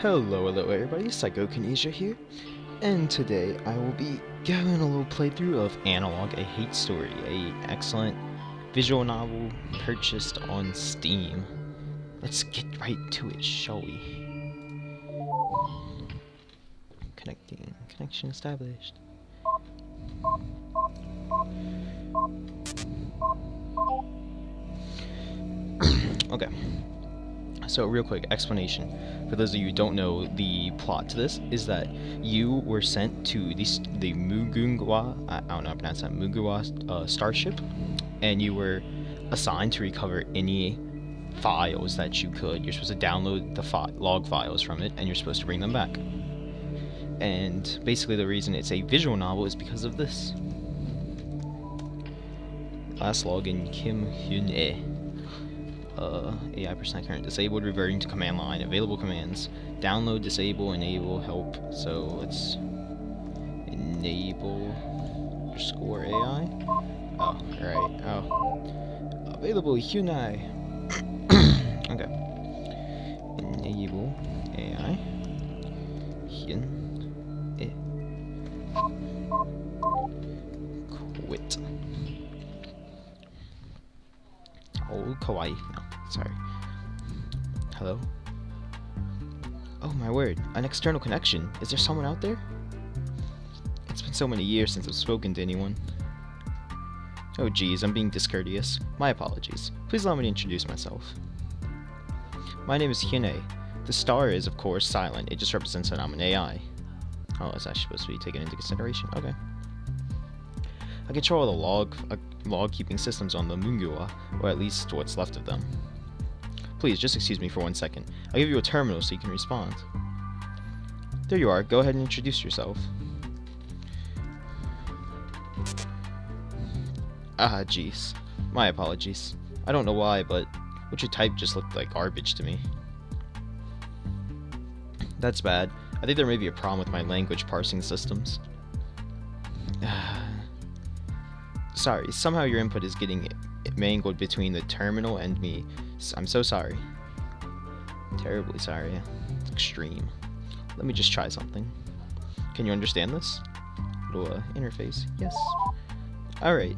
Hello everybody, Psychokinesia here, and today I will be giving a little playthrough of Analogue, a hate story, a excellent visual novel purchased on Steam. Let's get right to it, shall we? Connection established. Okay. So, real quick explanation. For those of you who don't know, the plot to this is that you were sent to the Mugunwa, I don't know how to pronounce that, Mugunwa starship, and you were assigned to recover any files that you could. You're supposed to download the log files from it, and you're supposed to bring them back. And basically the reason it's a visual novel is because of this. Last login, Kim Hyun-e. AI percent current disabled, reverting to command line. Available commands: download, disable, enable, help. So let's enable underscore AI. Oh, right. Oh, available Hyunai. Okay. Enable AI. Hyun. Quit. Oh, kawaii. No, sorry. Hello? Oh my word, an external connection. Is there someone out there? It's been so many years since I've spoken to anyone. Oh geez, I'm being discourteous. My apologies. Please allow me to introduce myself. My name is Hyune. The star is, of course, silent. It just represents that I'm an AI. Oh, is that supposed to be taken into consideration? Okay. I control the log-keeping systems on the Mugunwa, or at least what's left of them. Please, just excuse me for 1 second. I'll give you a terminal so you can respond. There you are. Go ahead and introduce yourself. Ah, jeez. My apologies. I don't know why, but what you typed just looked like garbage to me. That's bad. I think there may be a problem with my language parsing systems. Sorry, somehow your input is getting mangled between the terminal and me. I'm so sorry. Terribly sorry. Extreme. Let me just try something. Can you understand this? Little interface. Yes. Alright.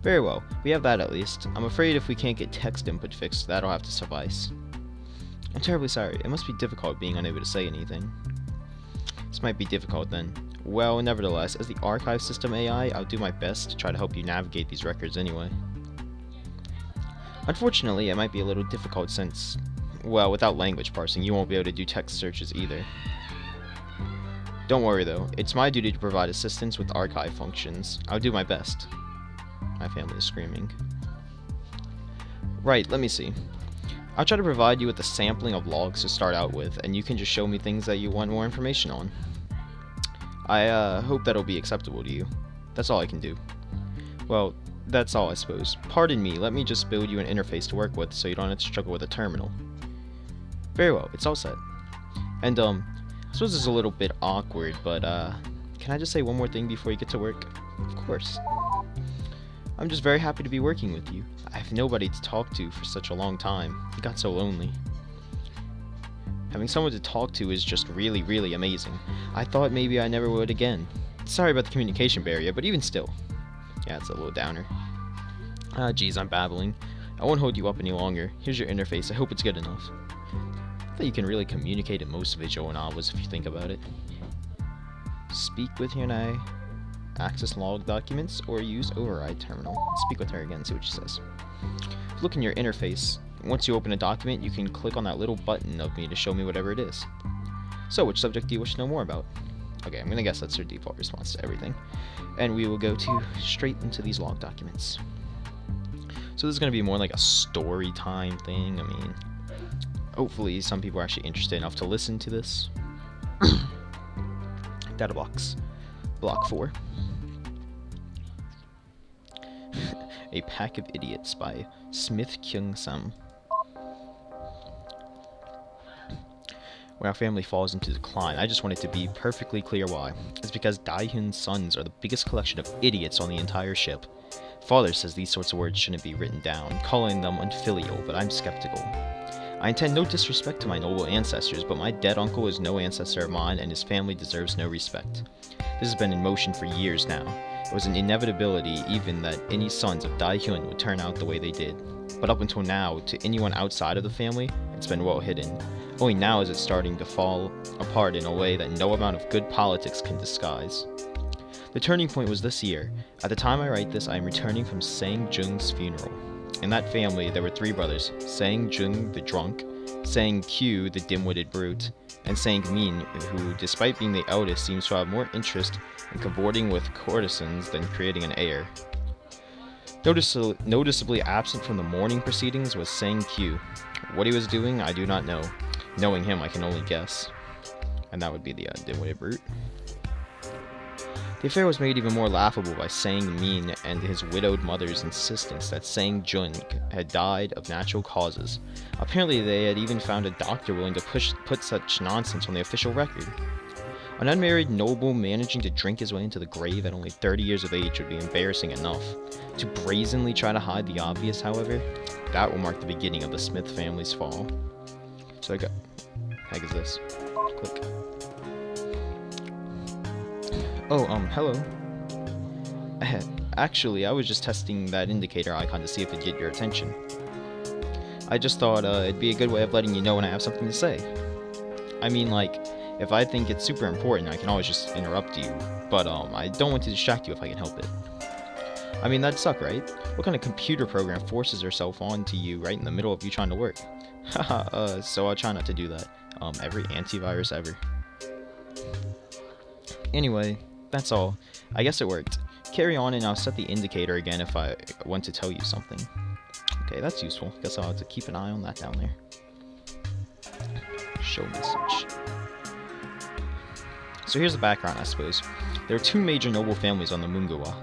Very well. We have that at least. I'm afraid if we can't get text input fixed, that'll have to suffice. I'm terribly sorry. It must be difficult being unable to say anything. This might be difficult then. Well, nevertheless, as the archive system AI, I'll do my best to try to help you navigate these records anyway. Unfortunately, it might be a little difficult since, well, without language parsing, you won't be able to do text searches either. Don't worry though, it's my duty to provide assistance with archive functions. I'll do my best. My family is screaming. Right, let me see. I'll try to provide you with a sampling of logs to start out with, and you can just show me things that you want more information on. I hope that'll be acceptable to you. That's all I can do. Well, that's all I suppose. Pardon me, let me just build you an interface to work with so you don't have to struggle with a terminal. Very well, it's all set. And, I suppose it's a little bit awkward, but, can I just say one more thing before you get to work? Of course. I'm just very happy to be working with you. I have nobody to talk to for such a long time. It got so lonely. Having someone to talk to is just really, really amazing. I thought maybe I never would again. Sorry about the communication barrier, but even still. Yeah, it's a little downer. Ah, geez, I'm babbling. I won't hold you up any longer. Here's your interface. I hope it's good enough. I think you can really communicate in most visual novels if you think about it. Speak with Hyunai. Access log documents, or use override terminal. Speak with her again, see what she says. Look in your interface. Once you open a document, you can click on that little button of me to show me whatever it is. So, which subject do you wish to know more about? Okay, I'm gonna guess that's her default response to everything. And we will go straight into these log documents. So this is gonna be more like a story time thing. I mean, hopefully some people are actually interested enough to listen to this. Data blocks. Block 4. A Pack of Idiots by Smith Kyung-sam. When our family falls into decline, I just want it to be perfectly clear why. It's because Daehyun's sons are the biggest collection of idiots on the entire ship. Father says these sorts of words shouldn't be written down, calling them unfilial, but I'm skeptical. I intend no disrespect to my noble ancestors, but my dead uncle is no ancestor of mine, and his family deserves no respect. This has been in motion for years now. It was an inevitability even that any sons of Dai Hyun would turn out the way they did. But up until now, to anyone outside of the family, it's been well hidden. Only now is it starting to fall apart in a way that no amount of good politics can disguise. The turning point was this year. At the time I write this, I am returning from Sang Jung's funeral. In that family, there were 3 brothers, Sang Jung the drunk, Sang Q the dim-witted brute, and Sang Min, who, despite being the eldest, seems to have more interest in cavorting with courtesans than creating an heir. Noticeably absent from the mourning proceedings was Sang Q. What he was doing, I do not know. Knowing him, I can only guess. And that would be the dim-witted brute. The affair was made even more laughable by Sang Min and his widowed mother's insistence that Sang Jun had died of natural causes. Apparently they had even found a doctor willing to put such nonsense on the official record. An unmarried noble managing to drink his way into the grave at only 30 years of age would be embarrassing enough. To brazenly try to hide the obvious, however, that will mark the beginning of the Smith family's fall. So heck is this? Click. Oh, hello. Actually, I was just testing that indicator icon to see if it'd get your attention. I just thought it'd be a good way of letting you know when I have something to say. I mean, like, if I think it's super important, I can always just interrupt you, but I don't want to distract you if I can help it. I mean, that'd suck, right? What kind of computer program forces herself onto you right in the middle of you trying to work? Haha, so I'll try not to do that. Every antivirus ever. Anyway, that's all. I guess it worked. Carry on and I'll set the indicator again if I want to tell you something. Okay, that's useful. Guess I'll have to keep an eye on that down there. Show message. So here's the background, I suppose. There are 2 major noble families on the Mungawa.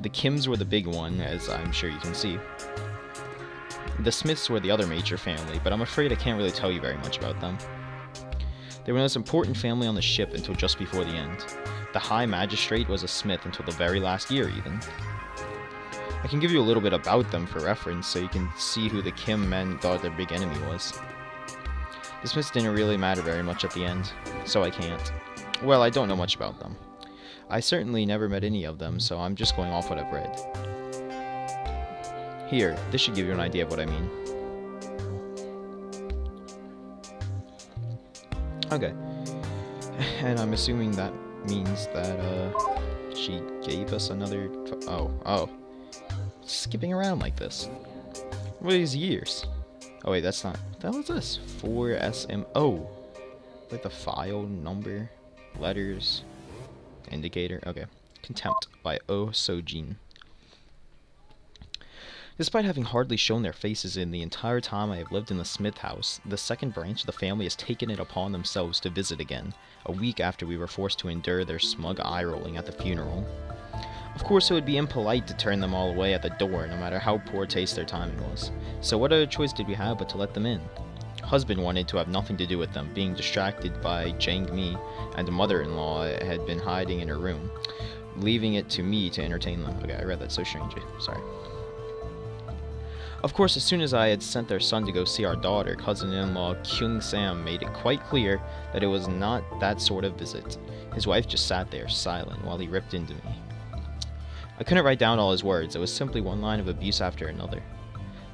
The Kims were the big one, as I'm sure you can see. The Smiths were the other major family, but I'm afraid I can't really tell you very much about them. They were the most important family on the ship until just before the end. The High Magistrate was a Smith until the very last year, even. I can give you a little bit about them for reference, so you can see who the Kim men thought their big enemy was. The Smiths didn't really matter very much at the end, so I can't. Well, I don't know much about them. I certainly never met any of them, so I'm just going off what I've read. Here, this should give you an idea of what I mean. Okay. And I'm assuming that means that, she gave us another... Oh. Skipping around like this. What are these years? Oh wait, that's not... What the hell is this? 4SM... Oh! Like the file number, letters, indicator. Okay. Contempt by Oh Sojin. Despite having hardly shown their faces in the entire time I have lived in the Smith house, the second branch of the family has taken it upon themselves to visit again, a week after we were forced to endure their smug eye-rolling at the funeral. Of course, it would be impolite to turn them all away at the door, no matter how poor taste their timing was. So what other choice did we have but to let them in? Husband wanted to have nothing to do with them, being distracted by Jang Mi, and the mother-in-law had been hiding in her room, leaving it to me to entertain them. Okay, I read that so strangely. Sorry. Of course, as soon as I had sent their son to go see our daughter, cousin-in-law Kyung Sam made it quite clear that it was not that sort of visit. His wife just sat there, silent, while he ripped into me. I couldn't write down all his words. It was simply one line of abuse after another.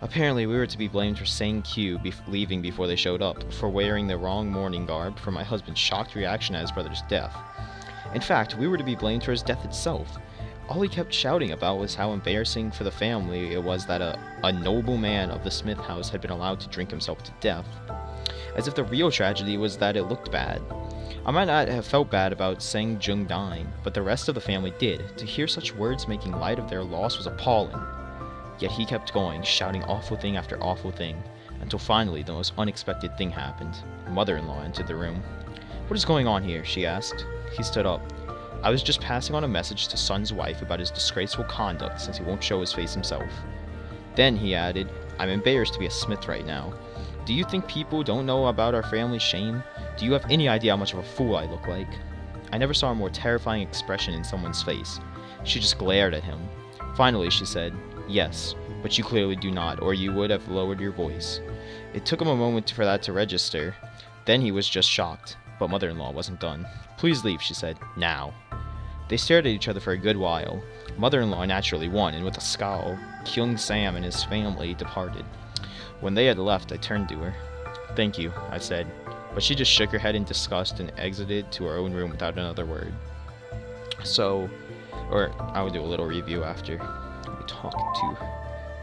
Apparently, we were to be blamed for Sang Q leaving before they showed up, for wearing the wrong mourning garb, for my husband's shocked reaction at his brother's death. In fact, we were to be blamed for his death itself. All he kept shouting about was how embarrassing for the family it was that a noble man of the Smith house had been allowed to drink himself to death. As if the real tragedy was that it looked bad. I might not have felt bad about Sang Jung dying, but the rest of the family did. To hear such words making light of their loss was appalling. Yet he kept going, shouting awful thing after awful thing, until finally the most unexpected thing happened. Mother-in-law entered the room. "What is going on here?" she asked. He stood up. "I was just passing on a message to son's wife about his disgraceful conduct since he won't show his face himself." Then he added, "I'm embarrassed to be a Smith right now. Do you think people don't know about our family's shame? Do you have any idea how much of a fool I look like?" I never saw a more terrifying expression in someone's face. She just glared at him. Finally, she said, Yes, but you clearly do not, or you would have lowered your voice. It took him a moment for that to register. Then he was just shocked, but mother-in-law wasn't done. Please leave, she said. Now. They stared at each other for a good while. Mother-in-law naturally won, and with a scowl, Kyung Sam and his family departed. When they had left, I turned to her. Thank you, I said, but she just shook her head in disgust and exited to her own room without another word. So, or I will do a little review after we talk to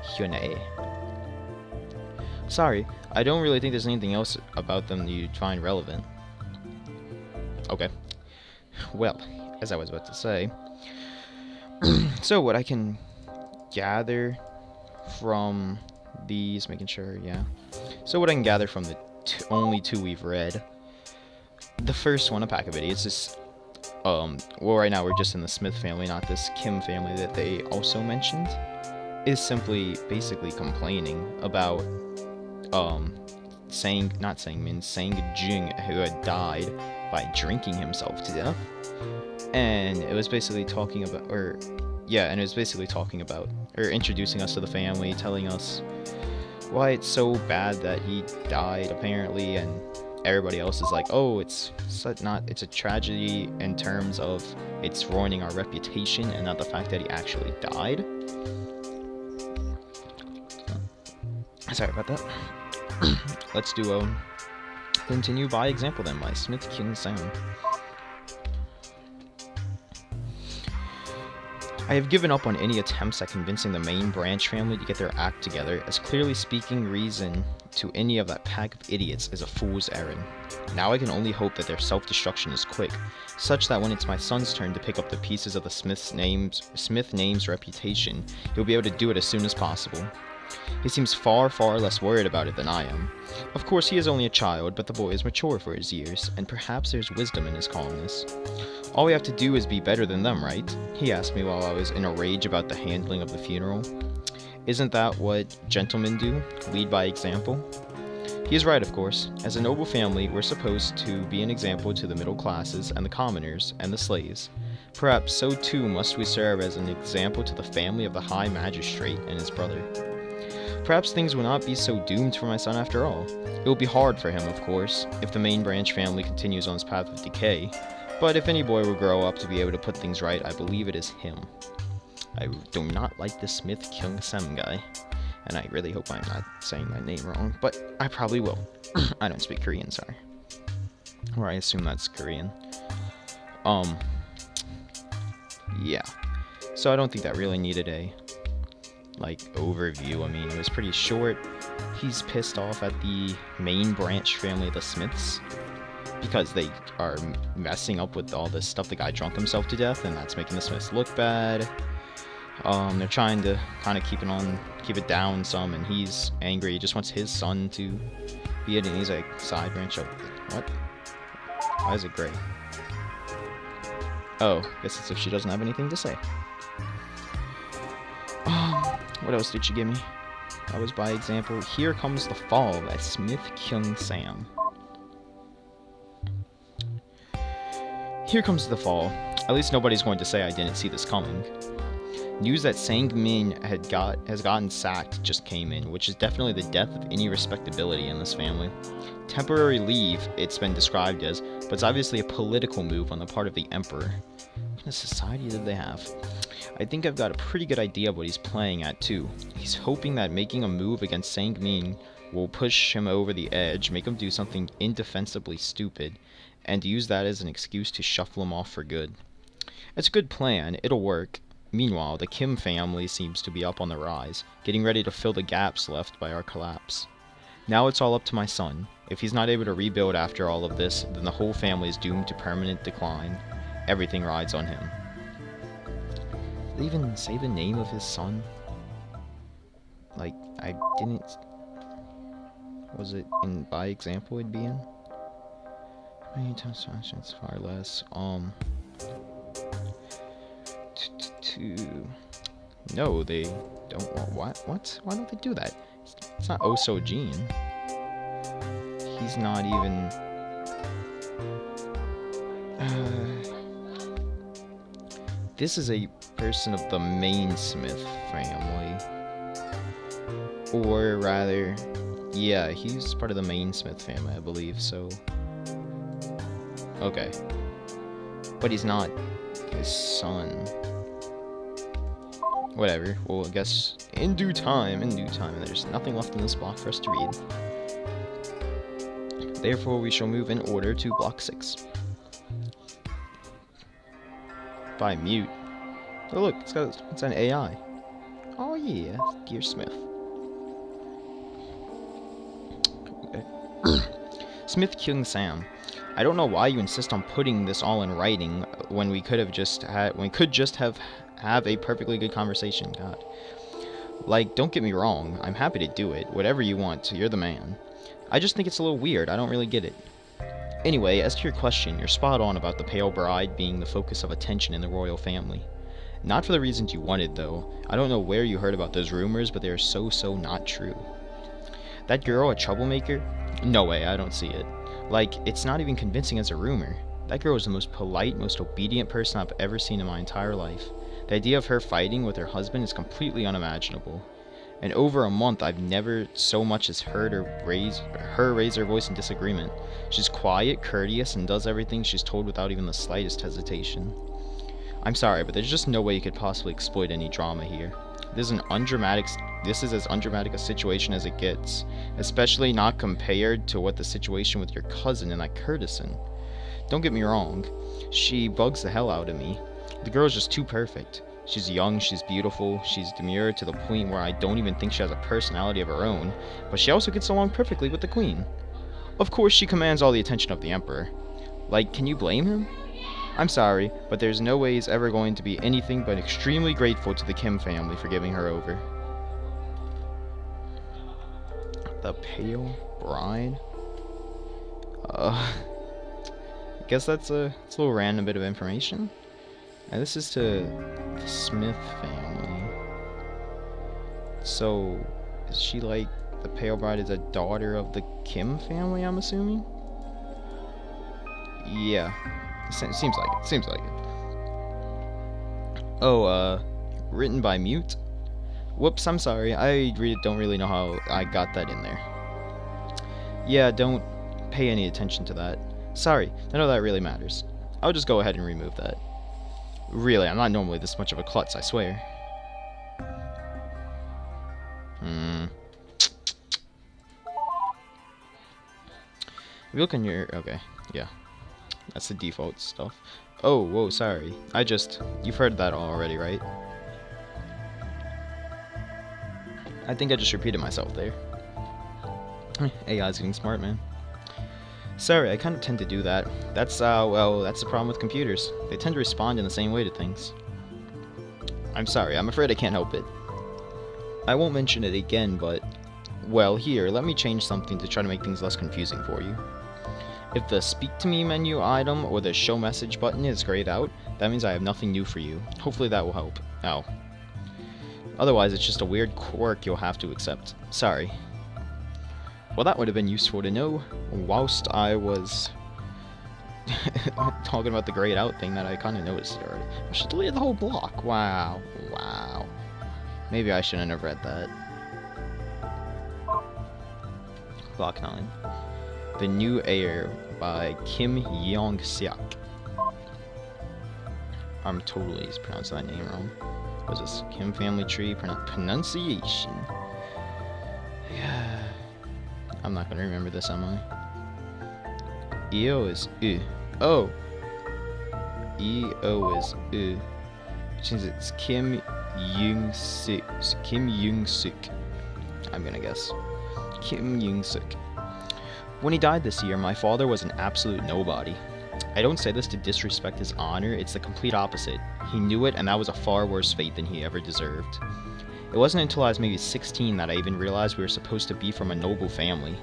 Hyunae. Sorry, I don't really think there's anything else about them that you'd find relevant. Okay. Well, as I was about to say, so what I can gather from these, making sure, yeah. So what I can gather from the only two we've read, the first one, A Pack of Idiots, is, well, right now we're just in the Smith family, not this Kim family that they also mentioned, is simply basically complaining about, Sang-Jing, who had died by drinking himself to death. And it was basically talking about, or introducing us to the family, telling us why it's so bad that he died, apparently, and everybody else is like, oh, it's a tragedy in terms of it's ruining our reputation, and not the fact that he actually died. Sorry about that. Let's do continue by example then, by Smith Kyung Sam. I have given up on any attempts at convincing the main branch family to get their act together, as clearly speaking reason to any of that pack of idiots is a fool's errand. Now I can only hope that their self-destruction is quick, such that when it's my son's turn to pick up the pieces of the Smith name's reputation, he'll be able to do it as soon as possible. He seems far, far less worried about it than I am. Of course, he is only a child, but the boy is mature for his years, and perhaps there's wisdom in his calmness. All we have to do is be better than them, right? He asked me while I was in a rage about the handling of the funeral. Isn't that what gentlemen do? Lead by example? He is right, of course. As a noble family, we're supposed to be an example to the middle classes and the commoners and the slaves. Perhaps so too must we serve as an example to the family of the High Magistrate and his brother. Perhaps things will not be so doomed for my son after all. It will be hard for him, of course, if the main branch family continues on its path of decay, but if any boy will grow up to be able to put things right, I believe it is him. I do not like this Smith Kyung Sam guy, and I really hope I'm not saying that name wrong, but I probably will. I don't speak Korean, sorry. Or I assume that's Korean. Yeah. So I don't think that really needed a overview. I mean, it was pretty short. He's pissed off at the main branch family of the Smiths because they are messing up with all this stuff. The guy drunk himself to death, and that's making the Smiths look bad. They're trying to kind of keep it down some, and he's angry. He just wants his son to be it, and he's like, side branch of what? Why is it gray? Oh, guess it's if she doesn't have anything to say. What else did she give me? That was by example. Here Comes the Fall by Smith Kyung Sam. Here comes the fall. At least nobody's going to say I didn't see this coming. News that Sang-min has gotten sacked just came in, which is definitely the death of any respectability in this family. Temporary leave, it's been described as, but it's obviously a political move on the part of the emperor. What kind of society did they have? I think I've got a pretty good idea of what he's playing at, too. He's hoping that making a move against Sang-min will push him over the edge, make him do something indefensibly stupid, and use that as an excuse to shuffle him off for good. It's a good plan, it'll work. Meanwhile, the Kim family seems to be up on the rise, getting ready to fill the gaps left by our collapse. Now it's all up to my son. If he's not able to rebuild after all of this, then the whole family is doomed to permanent decline. Everything rides on him. Did they even say the name of his son? Like, I didn't... Was it in by example it'd be in? Many times it's far less. No, they don't. What? Why don't they do that? It's not Oh So Jin. He's not even. This is a person of the main Smith family. Or rather, yeah, he's part of the main Smith family, I believe, so... Okay. But he's not his son. Whatever. Well, I guess in due time, there's nothing left in this block for us to read. Therefore, we shall move in order to block 6. By mute. Oh look, it's an AI. Oh yeah, dear Smith. Okay. Smith killing Sam. I don't know why you insist on putting this all in writing when we could just have a perfectly good conversation. God. Like, don't get me wrong, I'm happy to do it. Whatever you want, you're the man. I just think it's a little weird, I don't really get it. Anyway, as to your question, you're spot on about the pale bride being the focus of attention in the royal family. Not for the reasons you wanted, though. I don't know where you heard about those rumors, but they are so not true. That girl a troublemaker? No way, I don't see it. Like, it's not even convincing as a rumor. That girl is the most polite, most obedient person I've ever seen in my entire life. The idea of her fighting with her husband is completely unimaginable. In over a month, I've never so much as heard her raise her voice in disagreement. She's quiet, courteous, and does everything she's told without even the slightest hesitation. I'm sorry, but there's just no way you could possibly exploit any drama here. This is as undramatic a situation as it gets, especially not compared to what the situation with your cousin and that Curtison. Don't get me wrong, she bugs the hell out of me. The girl's just too perfect. She's young, she's beautiful, she's demure to the point where I don't even think she has a personality of her own, but she also gets along perfectly with the queen. Of course, she commands all the attention of the emperor. Like, can you blame him? I'm sorry, but there's no way he's ever going to be anything but extremely grateful to the Kim family for giving her over. The pale bride? I guess that's a little random bit of information. And this is to the Smith family. So, is she like, the pale bride is a daughter of the Kim family, I'm assuming? Yeah. Seems like it. Oh, written by Mute? Whoops, I'm sorry. I don't really know how I got that in there. Yeah, don't pay any attention to that. Sorry, none of that really matters. I'll just go ahead and remove that. Really, I'm not normally this much of a klutz, I swear. If you look on your... Okay, yeah. That's the default stuff. Oh, whoa, sorry. You've heard that already, right? I think I just repeated myself there. AI's getting smart, man. Sorry, I kind of tend to do that. That's the problem with computers. They tend to respond in the same way to things. I'm sorry, I'm afraid I can't help it. I won't mention it again, but... Well, here, let me change something to try to make things less confusing for you. If the Speak to Me menu item or the Show Message button is grayed out, that means I have nothing new for you. Hopefully that will help. Oh. Otherwise, it's just a weird quirk you'll have to accept. Sorry. Well, that would have been useful to know whilst I was talking about the grayed out thing that I kind of noticed already. I should delete the whole block. Wow. Maybe I shouldn't have read that. Block 9. The New Heir by Kim Young-seok. I'm totally pronouncing that name wrong. What is this? Kim Family Tree pronunciation. Yeah. I'm not gonna remember this, am I? EO is U. Oh. EO is U. Which means it's Kim Young-suk. Kim Young-suk. I'm gonna guess. Kim Young-suk. When he died this year, my father was an absolute nobody. I don't say this to disrespect his honor, it's the complete opposite. He knew it, and that was a far worse fate than he ever deserved. It wasn't until I was maybe 16 that I even realized we were supposed to be from a noble family.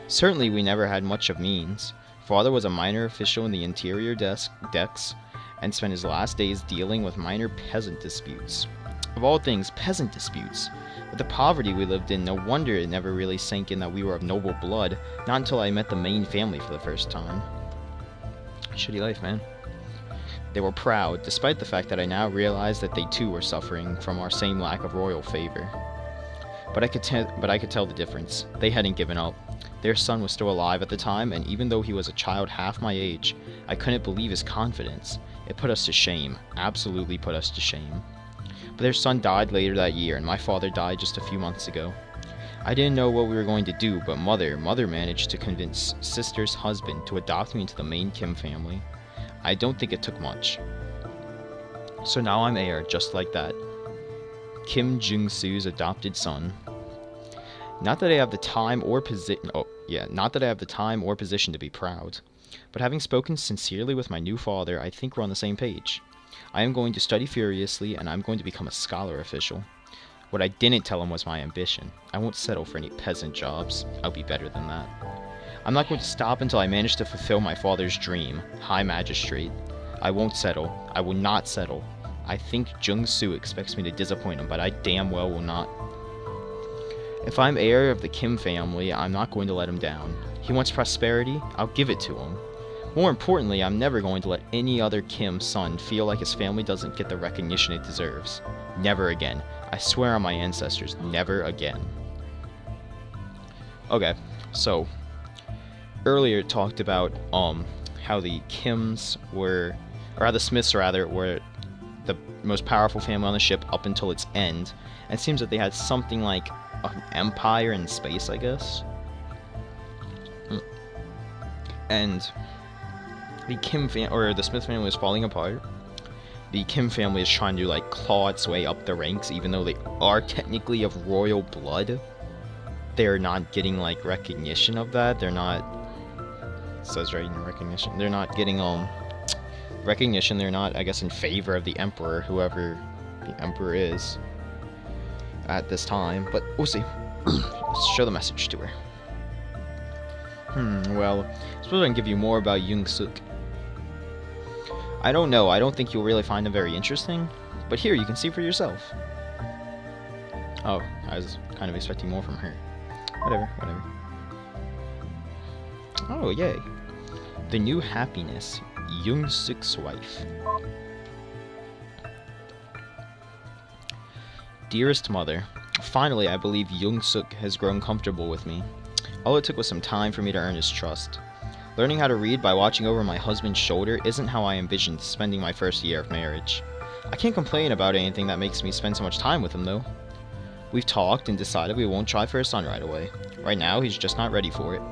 Certainly we never had much of means. Father was a minor official in the interior decks, and spent his last days dealing with minor peasant disputes. Of all things, peasant disputes. With the poverty we lived in, no wonder it never really sank in that we were of noble blood, not until I met the main family for the first time. Shitty life, man. They were proud, despite the fact that I now realized that they too were suffering from our same lack of royal favor. But I could tell the difference. They hadn't given up. Their son was still alive at the time, and even though he was a child half my age, I couldn't believe his confidence. It put us to shame. Absolutely put us to shame. But their son died later that year, and my father died just a few months ago. I didn't know what we were going to do, but Mother managed to convince Sister's husband to adopt me into the main Kim family. I don't think it took much. So now I'm heir, just like that. Kim Jung-soo's adopted son. Not that I have the time or position to be proud. But having spoken sincerely with my new father, I think we're on the same page. I am going to study furiously, and I'm going to become a scholar official. What I didn't tell him was my ambition. I won't settle for any peasant jobs. I'll be better than that. I'm not going to stop until I manage to fulfill my father's dream, High Magistrate. I won't settle. I will not settle. I think Jung-soo expects me to disappoint him, but I damn well will not. If I'm heir of the Kim family, I'm not going to let him down. He wants prosperity, I'll give it to him. More importantly, I'm never going to let any other Kim son feel like his family doesn't get the recognition it deserves. Never again. I swear on my ancestors, never again. Okay, so earlier it talked about how the Kims were, or how the Smiths rather, were the most powerful family on the ship up until its end. And it seems that they had something like an empire in space, I guess. And the the Smith family was falling apart. The Kim family is trying to like claw its way up the ranks, even though they are technically of royal blood. They're not getting like recognition of that. They're not. It says right in recognition. They're not getting recognition. They're not, I guess, in favor of the emperor, whoever the emperor is at this time. But we'll see. Let's show the message to her. Well, I suppose I can give you more about Jung-suk. I don't know. I don't think you'll really find him very interesting. But here, you can see for yourself. Oh, I was kind of expecting more from her. Whatever. Oh, yay. The new happiness. Jung-suk's wife. Dearest mother, finally I believe Jung-suk has grown comfortable with me. All it took was some time for me to earn his trust. Learning how to read by watching over my husband's shoulder isn't how I envisioned spending my first year of marriage. I can't complain about anything that makes me spend so much time with him, though. We've talked and decided we won't try for a son right away. Right now, he's just not ready for it.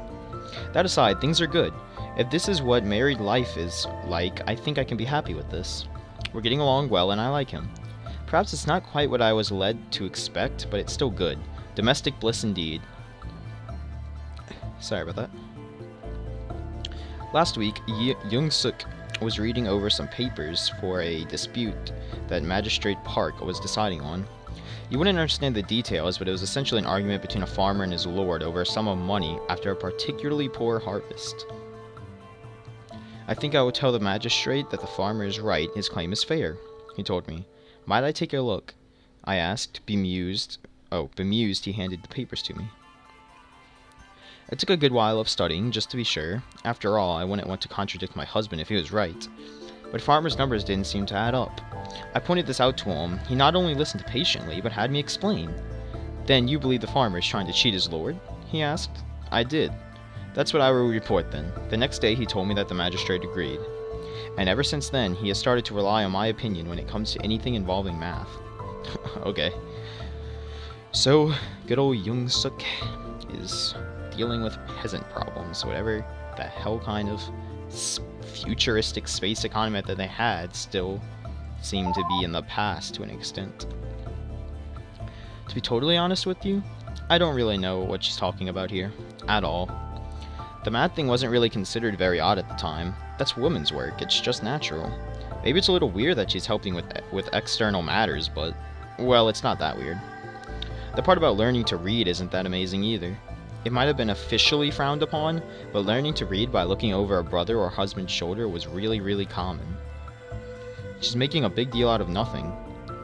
That aside, things are good. If this is what married life is like, I think I can be happy with this. We're getting along well and I like him. Perhaps it's not quite what I was led to expect, but it's still good. Domestic bliss indeed. Sorry about that. Last week, Jung-suk was reading over some papers for a dispute that Magistrate Park was deciding on. You wouldn't understand the details, but it was essentially an argument between a farmer and his lord over a sum of money after a particularly poor harvest. I think I will tell the magistrate that the farmer is right, his claim is fair, he told me. Might I take a look? I asked, bemused. Bemused, he handed the papers to me. It took a good while of studying, just to be sure. After all, I wouldn't want to contradict my husband if he was right. But Farmer's numbers didn't seem to add up. I pointed this out to him. He not only listened patiently, but had me explain. Then you believe the farmer is trying to cheat his lord? He asked. I did. That's what I will report then. The next day he told me that the magistrate agreed. And ever since then, he has started to rely on my opinion when it comes to anything involving math. Okay. So, good old Jung-suk is dealing with peasant problems, whatever the hell kind of futuristic space economy that they had still seemed to be in the past to an extent. To be totally honest with you, I don't really know what she's talking about here, at all. The math thing wasn't really considered very odd at the time. That's women's work, it's just natural. Maybe it's a little weird that she's helping with external matters, but, well, it's not that weird. The part about learning to read isn't that amazing either. It might have been officially frowned upon, but learning to read by looking over a brother or husband's shoulder was really, really common. She's making a big deal out of nothing.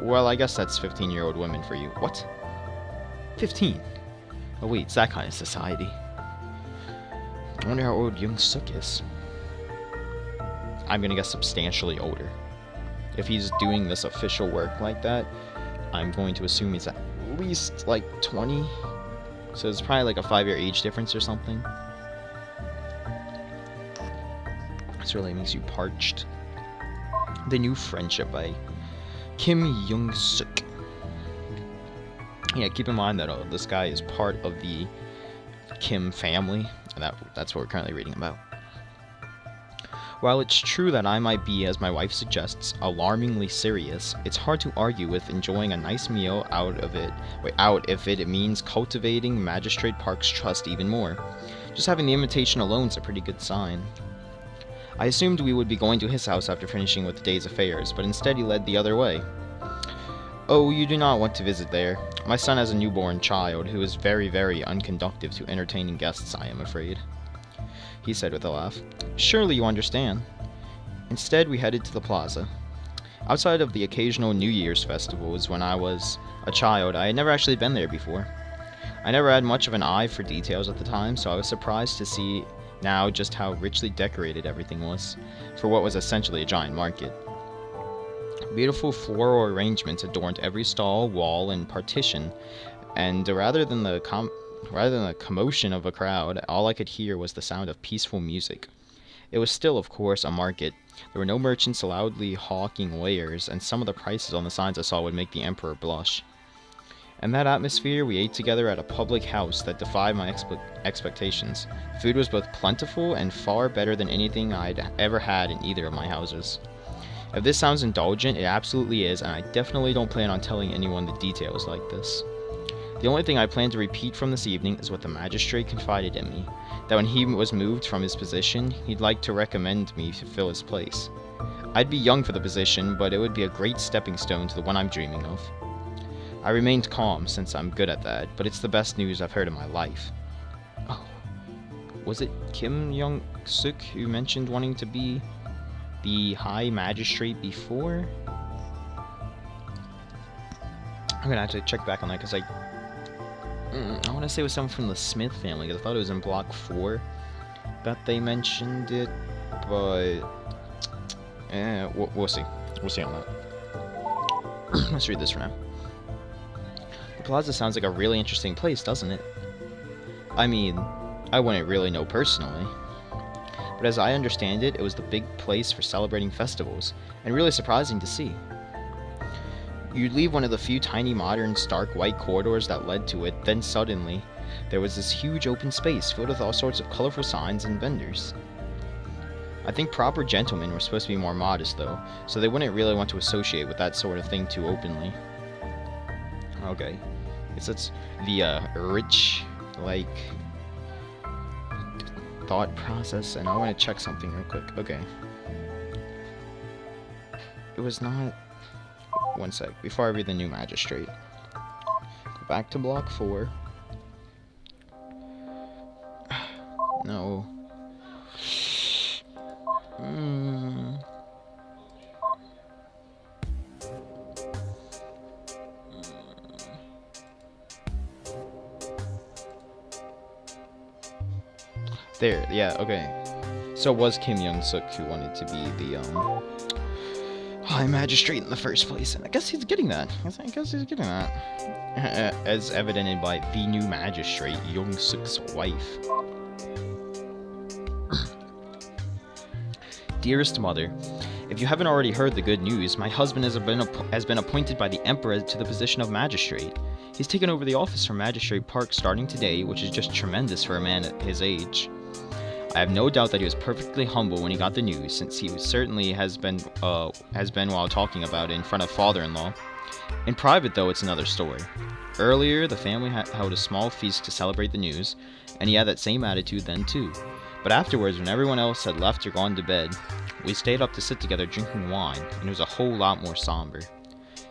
Well, I guess that's 15-year-old women for you. What? 15? Oh wait, it's that kind of society. I wonder how old Jung-suk is. I'm gonna guess substantially older. If he's doing this official work like that, I'm going to assume he's at least like 20. So it's probably like a 5-year age difference or something. This really makes you parched. The New Friendship by Kim Young-suk. Yeah, keep in mind that this guy is part of the Kim family, and that's what we're currently reading about. While it's true that I might be, as my wife suggests, alarmingly serious, it's hard to argue with enjoying a nice meal out if it means cultivating Magistrate Park's trust even more. Just having the invitation alone's a pretty good sign. I assumed we would be going to his house after finishing with the day's affairs, but instead he led the other way. Oh, you do not want to visit there. My son has a newborn child who is very, very unconducive to entertaining guests, I am afraid, he said with a laugh. Surely you understand. Instead, we headed to the plaza. Outside of the occasional New Year's festivals when I was a child, I had never actually been there before. I never had much of an eye for details at the time, so I was surprised to see now just how richly decorated everything was, for what was essentially a giant market. Beautiful floral arrangements adorned every stall, wall, and partition, and rather than the commotion of a crowd, all I could hear was the sound of peaceful music. It was still, of course, a market. There were no merchants loudly hawking wares, and some of the prices on the signs I saw would make the emperor blush. In that atmosphere, we ate together at a public house that defied my expectations. Food was both plentiful and far better than anything I'd ever had in either of my houses. If this sounds indulgent, it absolutely is, and I definitely don't plan on telling anyone the details like this. The only thing I plan to repeat from this evening is what the magistrate confided in me, that when he was moved from his position, he'd like to recommend me to fill his place. I'd be young for the position, but it would be a great stepping stone to the one I'm dreaming of. I remained calm, since I'm good at that, but it's the best news I've heard in my life. Oh, was it Kim Young-suk who mentioned wanting to be the High Magistrate before? I'm gonna have to check back on that, because I want to say it was someone from the Smith family, because I thought it was in Block 4 that they mentioned it, but we'll see. We'll see on that. Let's read this for now. The plaza sounds like a really interesting place, doesn't it? I mean, I wouldn't really know personally, but as I understand it, it was the big place for celebrating festivals, and really surprising to see. You'd leave one of the few tiny modern stark white corridors that led to it, then suddenly, there was this huge open space filled with all sorts of colorful signs and vendors. I think proper gentlemen were supposed to be more modest though, so they wouldn't really want to associate with that sort of thing too openly. Okay, guess that's the rich, like, thought process, and I want to check something real quick. Okay. It was not... One sec, before I read the New Magistrate. Go back to Block 4. No. There, yeah, okay. So it was Kim Young-suk who wanted to be the, High Magistrate in the first place, and I guess he's getting that. I guess he's getting that. As evidented by the New Magistrate, Young-suk's wife. Dearest Mother, if you haven't already heard the good news, my husband has been appointed by the Emperor to the position of Magistrate. He's taken over the office from Magistrate Park starting today, which is just tremendous for a man at his age. I have no doubt that he was perfectly humble when he got the news, since he certainly has been while talking about it in front of father-in-law. In private, though, it's another story. Earlier, the family held a small feast to celebrate the news, and he had that same attitude then too. But afterwards, when everyone else had left or gone to bed, we stayed up to sit together drinking wine, and it was a whole lot more somber.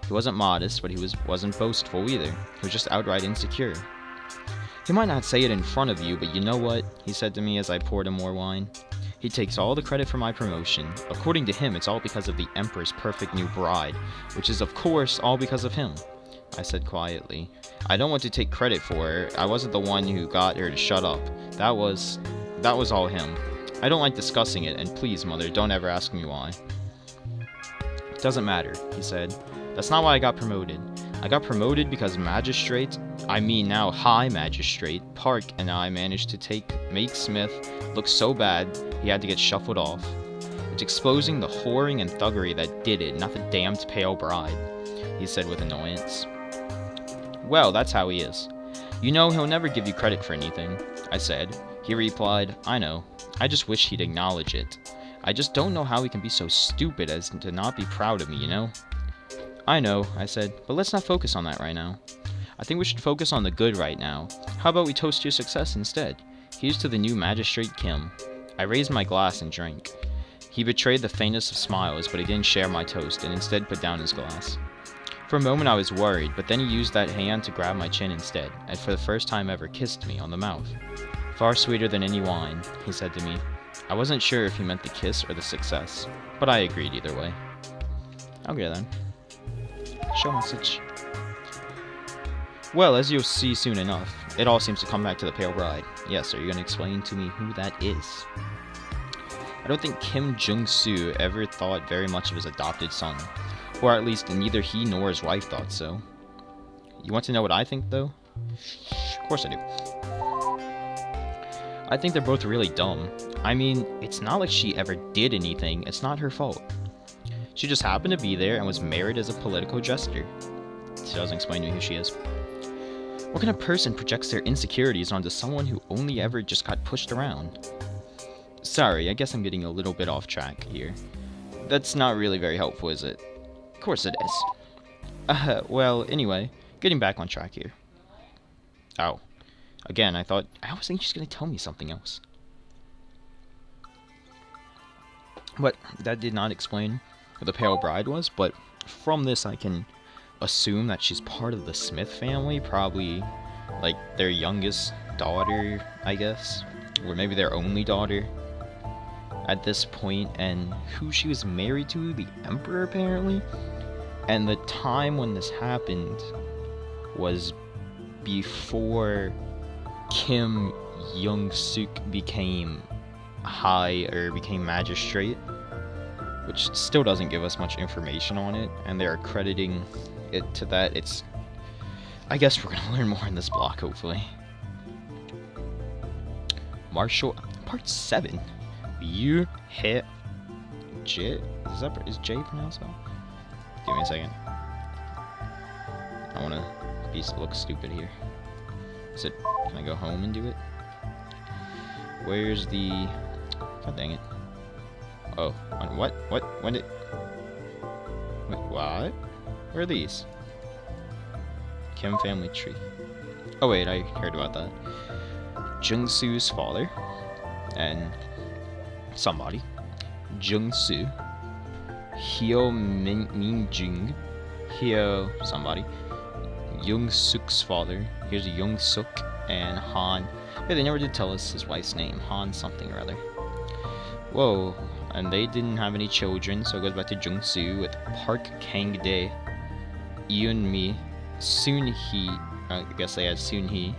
He wasn't modest, but he wasn't boastful either. He was just outright insecure. He might not say it in front of you, but you know what? He said to me as I poured him more wine. He takes all the credit for my promotion. According to him, it's all because of the Emperor's perfect new bride, which is of course all because of him. I said quietly. I don't want to take credit for her. I wasn't the one who got her to shut up. That was all him. I don't like discussing it, and please, Mother, don't ever ask me why. Doesn't matter, he said. That's not why I got promoted. I got promoted because Magistrate, I mean now High Magistrate, Park and I managed to make Smith look so bad he had to get shuffled off. It's exposing the whoring and thuggery that did it, not the damned pale bride, he said with annoyance. Well, that's how he is. You know, he'll never give you credit for anything, I said. He replied, I know. I just wish he'd acknowledge it. I just don't know how he can be so stupid as to not be proud of me, you know? I know, I said, but let's not focus on that right now. I think we should focus on the good right now. How about we toast your success instead? Here's to the new Magistrate Kim. I raised my glass and drank. He betrayed the faintest of smiles, but he didn't share my toast and instead put down his glass. For a moment I was worried, but then he used that hand to grab my chin instead, and for the first time ever kissed me on the mouth. Far sweeter than any wine, he said to me. I wasn't sure if he meant the kiss or the success, but I agreed either way. Okay then. Show message. Well, as you'll see soon enough, it all seems to come back to the Pale Bride. Yes, are you going to explain to me who that is? I don't think Kim Jung-soo ever thought very much of his adopted son. Or at least neither he nor his wife thought so. You want to know what I think, though? Of course I do. I think they're both really dumb. I mean, it's not like she ever did anything. It's not her fault. She just happened to be there and was married as a political jester. She doesn't explain to me who she is. What kind of person projects their insecurities onto someone who only ever just got pushed around? Sorry, I guess I'm getting a little bit off track here. That's not really very helpful, is it? Of course it is. Well, anyway, getting back on track here. Oh. Again, I was thinking she's gonna tell me something else. But that did not explain who the Pale Bride was, but from this I can assume that she's part of the Smith family, probably like their youngest daughter, I guess, or maybe their only daughter at this point, and who she was married to, the Emperor apparently. And the time when this happened was before Kim Jung-suk became became magistrate, which still doesn't give us much information on it, and they're crediting it to that. I guess we're gonna learn more in this block, hopefully. Marshall, part 7. You hit J. Is J pronounced that? Give me a second. I wanna look stupid here. Can I go home and do it? Where's the... God dang it. Oh, what? When did... Wait, what? Where are these? Kim family tree. Oh wait, I heard about that. Jung-soo's father. And... somebody. Jung-soo. Hyo Min-jung. Hyo somebody. Jung-suk's father. Here's Jung-suk and Han. Yeah, they never did tell us his wife's name. Han something or other. Whoa. And they didn't have any children, so it goes back to Jung-soo with Park Kang-dae, Eun-mi, Soon-hee, I guess they had Soon-hee,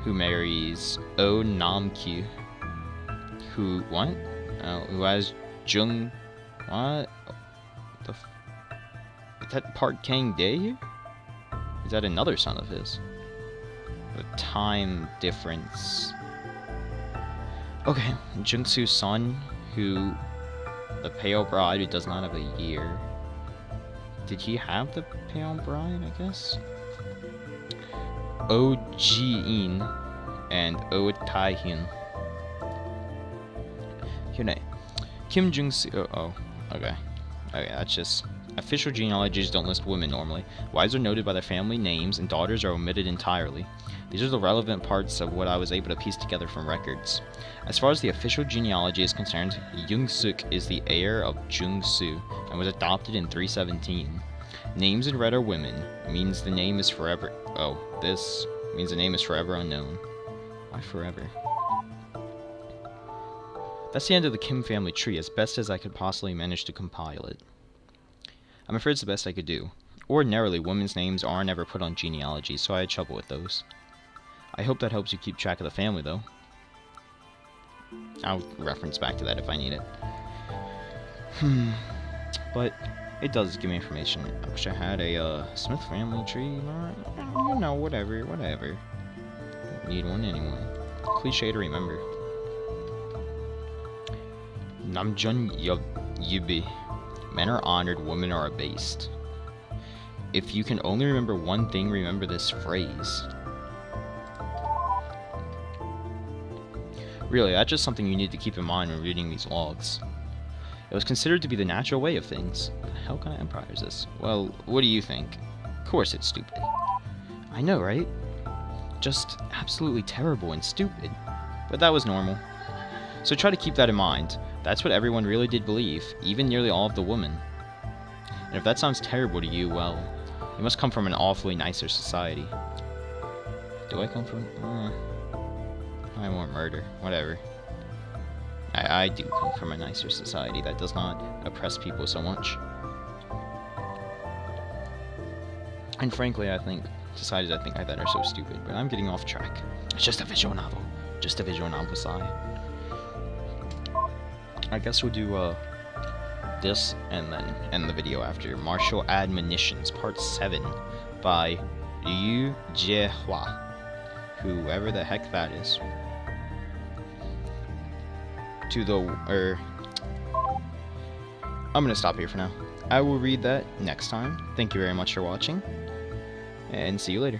who marries Oh Nam-kyu, who has Jung... What? Is that Park Kang-dae here? Is that another son of his? The time difference. Okay, Jung-soo's son, who... the Pale Bride, who does not have a year. Did he have the Pale Bride, I guess? Oh Ji-in and Oh Tai-hyun. Hyunhae. Kim Jung-soo... Oh, okay. Okay, that's just... Official genealogies don't list women normally. Wives are noted by their family names, and daughters are omitted entirely. These are the relevant parts of what I was able to piece together from records. As far as the official genealogy is concerned, Jung-suk is the heir of Jung-soo, and was adopted in 317. Names in red are women, means the name is forever... Oh, this means the name is forever unknown. Why forever? That's the end of the Kim family tree, as best as I could possibly manage to compile it. I'm afraid it's the best I could do. Ordinarily, women's names aren't ever put on genealogy, so I had trouble with those. I hope that helps you keep track of the family, though. I'll reference back to that if I need it. But It does give me information. I wish I had a Smith family tree. You know, whatever. Need one anyway. Cliche to remember. Namjun Yibi. Men are honored, women are abased. If you can only remember one thing, remember this phrase. Really, that's just something you need to keep in mind when reading these logs. It was considered to be the natural way of things. What the hell kind of empire is this? Well, what do you think? Of course it's stupid. I know, right? Just absolutely terrible and stupid. But that was normal. So try to keep that in mind. That's what everyone really did believe, even nearly all of the women. And if that sounds terrible to you, well, you must come from an awfully nicer society. Do I come from... I want murder. Whatever. I do come from a nicer society that does not oppress people so much. And frankly, I think societies like that are so stupid, but I'm getting off track. It's just a visual novel. Just a visual novel, sigh. I guess we'll do this and then end the video after. Martial Admonitions, Part 7 by Liu Jiehua. Whoever the heck that is. I'm gonna stop here for now. I will read that next time. Thank you very much for watching, and see you later.